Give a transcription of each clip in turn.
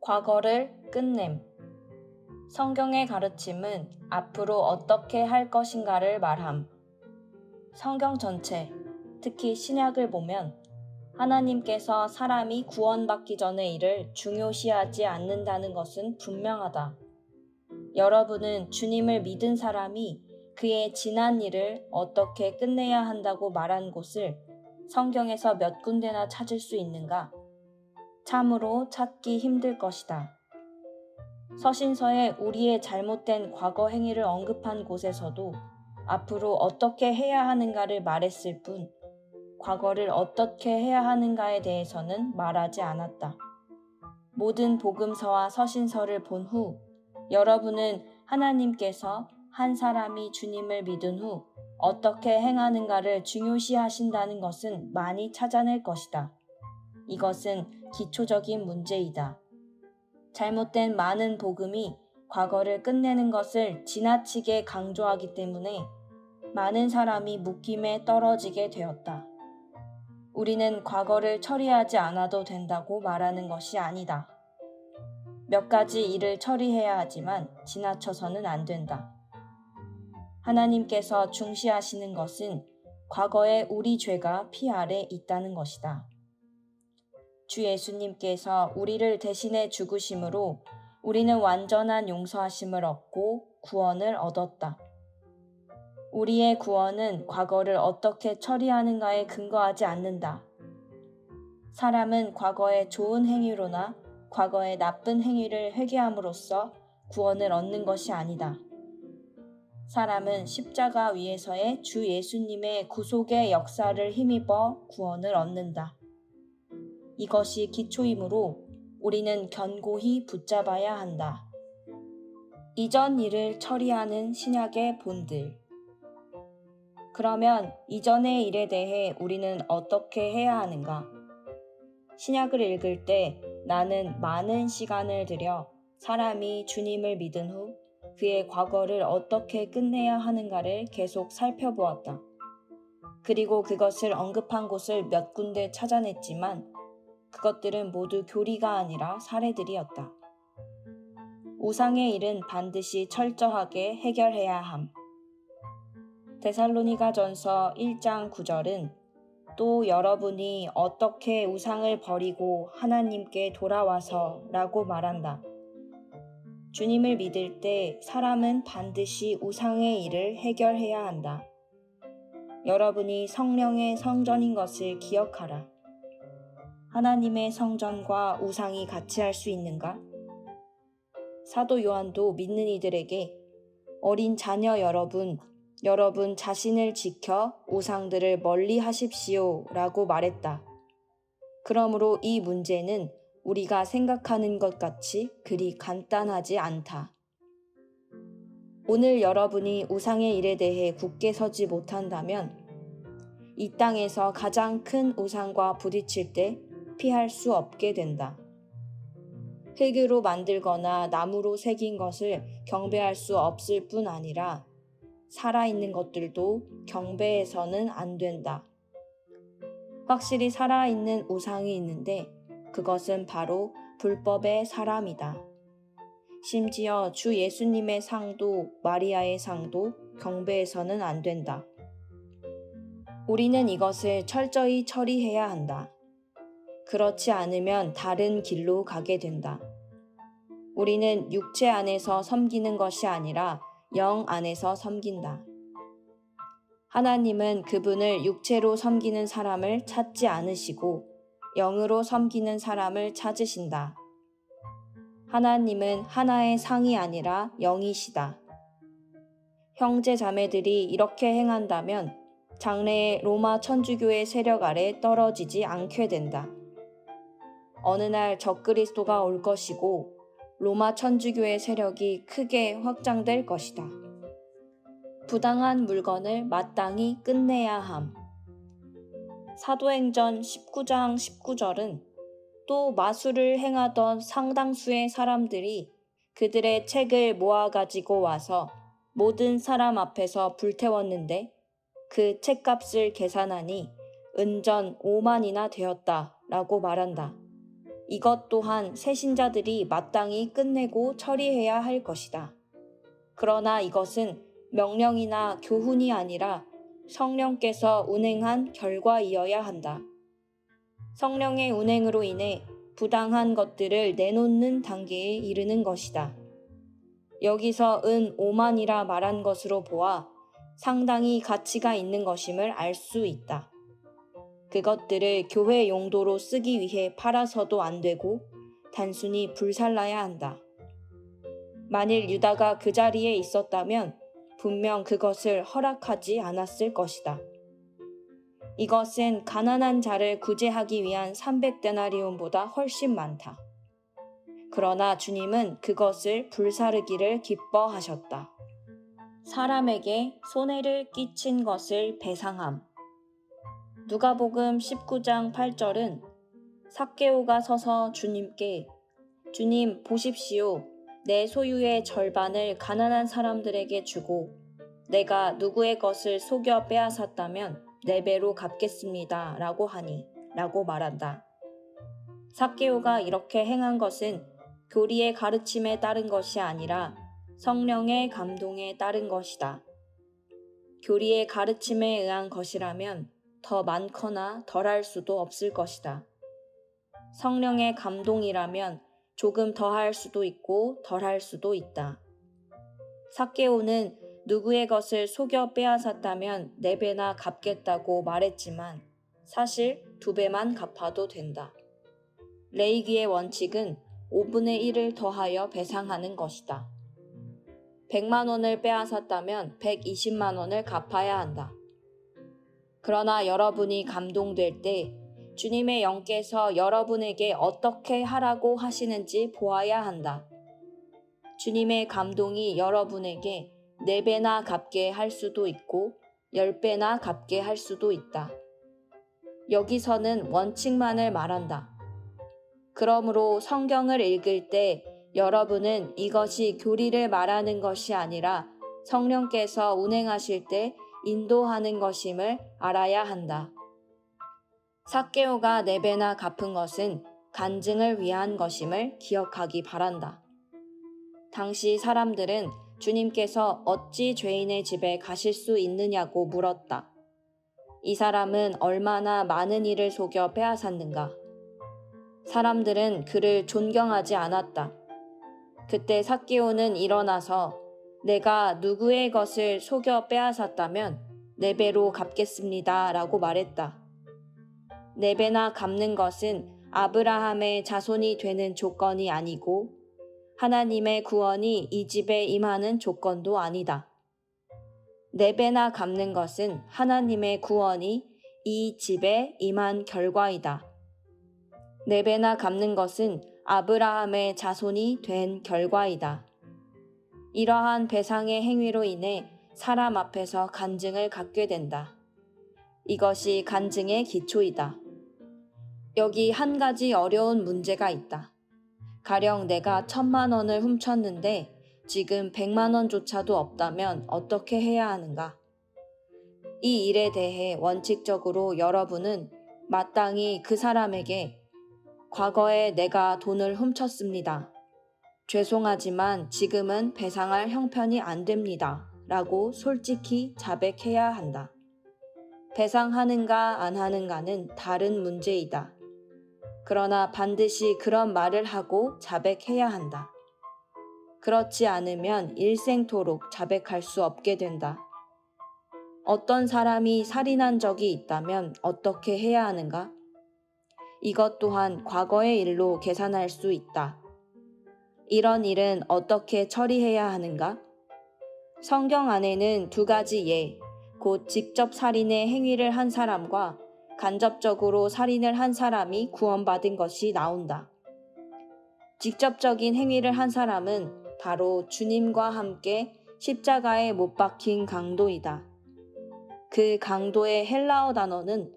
과거를 끝냄. 성경의 가르침은 앞으로 어떻게 할 것인가를 말함. 성경 전체, 특히 신약을 보면 하나님께서 사람이 구원받기 전의 일을 중요시하지 않는다는 것은 분명하다. 여러분은 주님을 믿은 사람이 그의 지난 일을 어떻게 끝내야 한다고 말한 곳을 성경에서 몇 군데나 찾을 수 있는가? 참으로 찾기 힘들 것이다. 서신서에 우리의 잘못된 과거 행위를 언급한 곳에서도 앞으로 어떻게 해야 하는가를 말했을 뿐, 과거를 어떻게 해야 하는가에 대해서는 말하지 않았다. 모든 복음서와 서신서를 본 후, 여러분은 하나님께서 한 사람이 주님을 믿은 후 어떻게 행하는가를 중요시하신다는 것은 많이 찾아낼 것이다. 이것은 기초적인 문제이다. 잘못된 많은 복음이 과거를 끝내는 것을 지나치게 강조하기 때문에 많은 사람이 묶임에 떨어지게 되었다. 우리는 과거를 처리하지 않아도 된다고 말하는 것이 아니다. 몇 가지 일을 처리해야 하지만 지나쳐서는 안 된다. 하나님께서 중시하시는 것은 과거의 우리 죄가 피 아래 있다는 것이다. 주 예수님께서 우리를 대신해 죽으심으로 우리는 완전한 용서하심을 얻고 구원을 얻었다. 우리의 구원은 과거를 어떻게 처리하는가에 근거하지 않는다. 사람은 과거의 좋은 행위로나 과거의 나쁜 행위를 회개함으로써 구원을 얻는 것이 아니다. 사람은 십자가 위에서의 주 예수님의 구속의 역사를 힘입어 구원을 얻는다. 이것이 기초이므로 우리는 견고히 붙잡아야 한다. 이전 일을 처리하는 신약의 본들. 그러면 이전의 일에 대해 우리는 어떻게 해야 하는가? 신약을 읽을 때 나는 많은 시간을 들여 사람이 주님을 믿은 후 그의 과거를 어떻게 끝내야 하는가를 계속 살펴보았다. 그리고 그것을 언급한 곳을 몇 군데 찾아냈지만 그것들은 모두 교리가 아니라 사례들이었다. 우상의 일은 반드시 철저하게 해결해야 함. 데살로니가전서 1장 9절은 또 여러분이 어떻게 우상을 버리고 하나님께 돌아와서 라고 말한다. 주님을 믿을 때 사람은 반드시 우상의 일을 해결해야 한다. 여러분이 성령의 성전인 것을 기억하라. 하나님의 성전과 우상이 같이 할 수 있는가? 사도 요한도 믿는 이들에게 어린 자녀 여러분 자신을 지켜 우상들을 멀리 하십시오 라고 말했다. 그러므로 이 문제는 우리가 생각하는 것 같이 그리 간단하지 않다. 오늘 여러분이 우상의 일에 대해 굳게 서지 못한다면 이 땅에서 가장 큰 우상과 부딪힐 때 피할 수 없게 된다. 흙으로 만들거나 나무로 새긴 것을 경배할 수 없을 뿐 아니라 살아있는 것들도 경배해서는 안 된다. 확실히 살아있는 우상이 있는데 그것은 바로 불법의 사람이다. 심지어 주 예수님의 상도 마리아의 상도 경배해서는 안 된다. 우리는 이것을 철저히 처리해야 한다. 그렇지 않으면 다른 길로 가게 된다. 우리는 육체 안에서 섬기는 것이 아니라 영 안에서 섬긴다. 하나님은 그분을 육체로 섬기는 사람을 찾지 않으시고 영으로 섬기는 사람을 찾으신다. 하나님은 하나의 상이 아니라 영이시다. 형제 자매들이 이렇게 행한다면 장래의 로마 천주교의 세력 아래 떨어지지 않게 된다. 어느 날 적그리스도가 올 것이고 로마 천주교의 세력이 크게 확장될 것이다. 부당한 물건을 마땅히 끝내야 함. 사도행전 19장 19절은 또 마술을 행하던 상당수의 사람들이 그들의 책을 모아가지고 와서 모든 사람 앞에서 불태웠는데 그 책값을 계산하니 은전 5만이나 되었다 라고 말한다. 이것 또한 새신자들이 마땅히 끝내고 처리해야 할 것이다. 그러나 이것은 명령이나 교훈이 아니라 성령께서 운행한 결과이어야 한다. 성령의 운행으로 인해 부당한 것들을 내놓는 단계에 이르는 것이다. 여기서 은 5만이라 말한 것으로 보아 상당히 가치가 있는 것임을 알 수 있다. 그것들을 교회 용도로 쓰기 위해 팔아서도 안 되고 단순히 불살라야 한다. 만일 유다가 그 자리에 있었다면 분명 그것을 허락하지 않았을 것이다. 이것은 가난한 자를 구제하기 위한 300데나리온보다 훨씬 많다. 그러나 주님은 그것을 불사르기를 기뻐하셨다. 사람에게 손해를 끼친 것을 배상함. 누가복음 19장 8절은 삭개오가 서서 주님께 주님 보십시오. 내 소유의 절반을 가난한 사람들에게 주고 내가 누구의 것을 속여 빼앗았다면 4배로 갚겠습니다. 라고 하니 라고 말한다. 삭개오가 이렇게 행한 것은 교리의 가르침에 따른 것이 아니라 성령의 감동에 따른 것이다. 교리의 가르침에 의한 것이라면 더 많거나 덜할 수도 없을 것이다. 성령의 감동이라면 조금 더할 수도 있고 덜할 수도 있다. 삭개오는 누구의 것을 속여 빼앗았다면 4배나 갚겠다고 말했지만 사실 2배만 갚아도 된다. 레위기의 원칙은 5분의 1을 더하여 배상하는 것이다. 100만 원을 빼앗았다면 120만 원을 갚아야 한다. 그러나 여러분이 감동될 때 주님의 영께서 여러분에게 어떻게 하라고 하시는지 보아야 한다. 주님의 감동이 여러분에게 4배나 갚게 할 수도 있고 10배나 갚게 할 수도 있다. 여기서는 원칙만을 말한다. 그러므로 성경을 읽을 때 여러분은 이것이 교리를 말하는 것이 아니라 성령께서 운행하실 때 인도하는 것임을 알아야 한다. 삭개오가 4배나 갚은 것은 간증을 위한 것임을 기억하기 바란다. 당시 사람들은 주님께서 어찌 죄인의 집에 가실 수 있느냐고 물었다. 이 사람은 얼마나 많은 일을 속여 빼앗았는가. 사람들은 그를 존경하지 않았다. 그때 삭개오는 일어나서 내가 누구의 것을 속여 빼앗았다면 4배로 갚겠습니다. 라고 말했다. 4배나 갚는 것은 아브라함의 자손이 되는 조건이 아니고 하나님의 구원이 이 집에 임하는 조건도 아니다. 4배나 갚는 것은 하나님의 구원이 이 집에 임한 결과이다. 4배나 갚는 것은 아브라함의 자손이 된 결과이다. 이러한 배상의 행위로 인해 사람 앞에서 간증을 갖게 된다. 이것이 간증의 기초이다. 여기 한 가지 어려운 문제가 있다. 가령 내가 1,000만 원을 훔쳤는데 지금 100만 원조차도 없다면 어떻게 해야 하는가? 이 일에 대해 원칙적으로 여러분은 마땅히 그 사람에게 과거에 내가 돈을 훔쳤습니다. 죄송하지만 지금은 배상할 형편이 안 됩니다. 라고 솔직히 자백해야 한다. 배상하는가 안 하는가는 다른 문제이다. 그러나 반드시 그런 말을 하고 자백해야 한다. 그렇지 않으면 일생토록 자백할 수 없게 된다. 어떤 사람이 살인한 적이 있다면 어떻게 해야 하는가? 이것 또한 과거의 일로 계산할 수 있다. 이런 일은 어떻게 처리해야 하는가? 성경 안에는 2가지 예, 곧 직접 살인의 행위를 한 사람과 간접적으로 살인을 한 사람이 구원받은 것이 나온다. 직접적인 행위를 한 사람은 바로 주님과 함께 십자가에 못 박힌 강도이다. 그 강도의 헬라어 단어는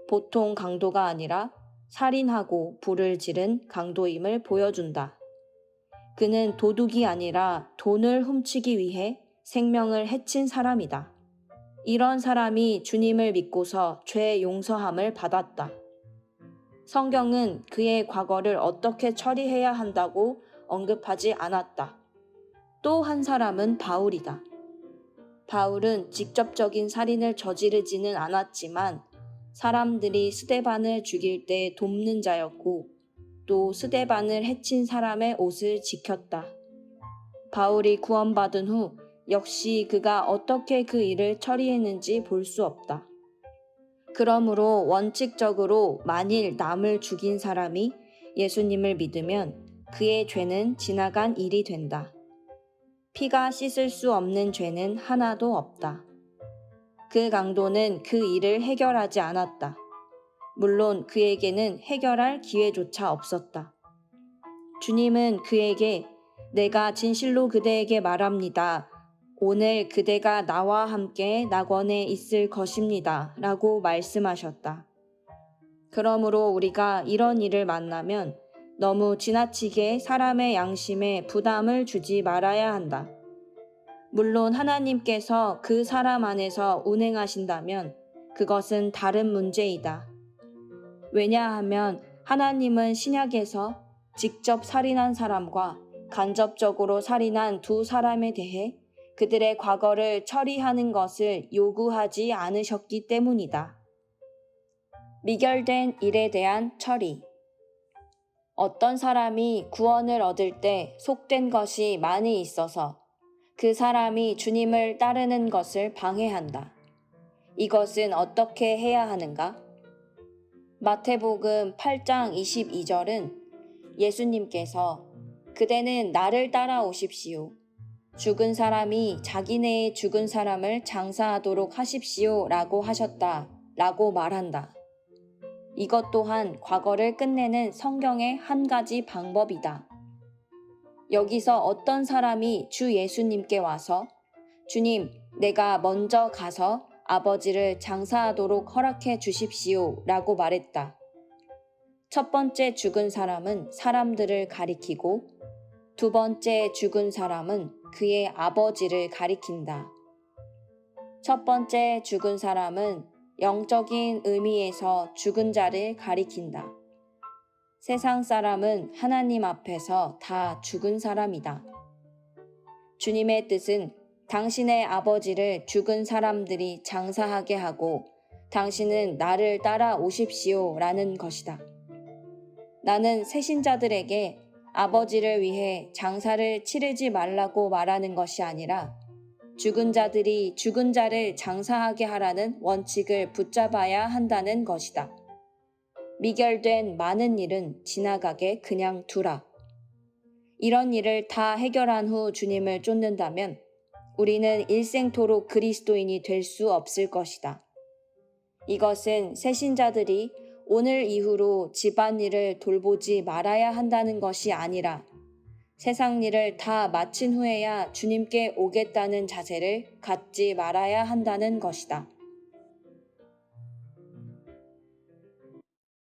보통 강도가 아니라 살인하고 불을 지른 강도임을 보여준다. 그는 도둑이 아니라 돈을 훔치기 위해 생명을 해친 사람이다. 이런 사람이 주님을 믿고서 죄 용서함을 받았다. 성경은 그의 과거를 어떻게 처리해야 한다고 언급하지 않았다. 또 한 사람은 바울이다. 바울은 직접적인 살인을 저지르지는 않았지만 사람들이 스데반을 죽일 때 돕는 자였고 또 스데반을 해친 사람의 옷을 지켰다. 바울이 구원받은 후 역시 그가 어떻게 그 일을 처리했는지 볼 수 없다. 그러므로 원칙적으로 만일 남을 죽인 사람이 예수님을 믿으면 그의 죄는 지나간 일이 된다. 피가 씻을 수 없는 죄는 하나도 없다. 그 강도는 그 일을 해결하지 않았다. 물론 그에게는 해결할 기회조차 없었다. 주님은 그에게 내가 진실로 그대에게 말합니다. 오늘 그대가 나와 함께 낙원에 있을 것입니다. 라고 말씀하셨다. 그러므로 우리가 이런 일을 만나면 너무 지나치게 사람의 양심에 부담을 주지 말아야 한다. 물론 하나님께서 그 사람 안에서 운행하신다면 그것은 다른 문제이다. 왜냐하면 하나님은 신약에서 직접 살인한 사람과 간접적으로 살인한 두 사람에 대해 그들의 과거를 처리하는 것을 요구하지 않으셨기 때문이다. 미결된 일에 대한 처리. 어떤 사람이 구원을 얻을 때 속된 것이 많이 있어서 그 사람이 주님을 따르는 것을 방해한다. 이것은 어떻게 해야 하는가? 마태복음 8장 22절은 예수님께서 그대는 나를 따라오십시오. 죽은 사람이 자기네의 죽은 사람을 장사하도록 하십시오 라고 하셨다 라고 말한다. 이것 또한 과거를 끝내는 성경의 한 가지 방법이다. 여기서 어떤 사람이 주 예수님께 와서 주님, 내가 먼저 가서 아버지를 장사하도록 허락해 주십시오 라고 말했다. 첫 번째 죽은 사람은 사람들을 가리키고 두 번째 죽은 사람은 그의 아버지를 가리킨다. 첫 번째 죽은 사람은 영적인 의미에서 죽은 자를 가리킨다. 세상 사람은 하나님 앞에서 다 죽은 사람이다. 주님의 뜻은 당신의 아버지를 죽은 사람들이 장사하게 하고 당신은 나를 따라오십시오 라는 것이다. 나는 새신자들에게 아버지를 위해 장사를 치르지 말라고 말하는 것이 아니라 죽은 자들이 죽은 자를 장사하게 하라는 원칙을 붙잡아야 한다는 것이다. 미결된 많은 일은 지나가게 그냥 두라. 이런 일을 다 해결한 후 주님을 쫓는다면 우리는 일생토록 그리스도인이 될 수 없을 것이다. 이것은 새신자들이 오늘 이후로 집안일을 돌보지 말아야 한다는 것이 아니라 세상 일을 다 마친 후에야 주님께 오겠다는 자세를 갖지 말아야 한다는 것이다.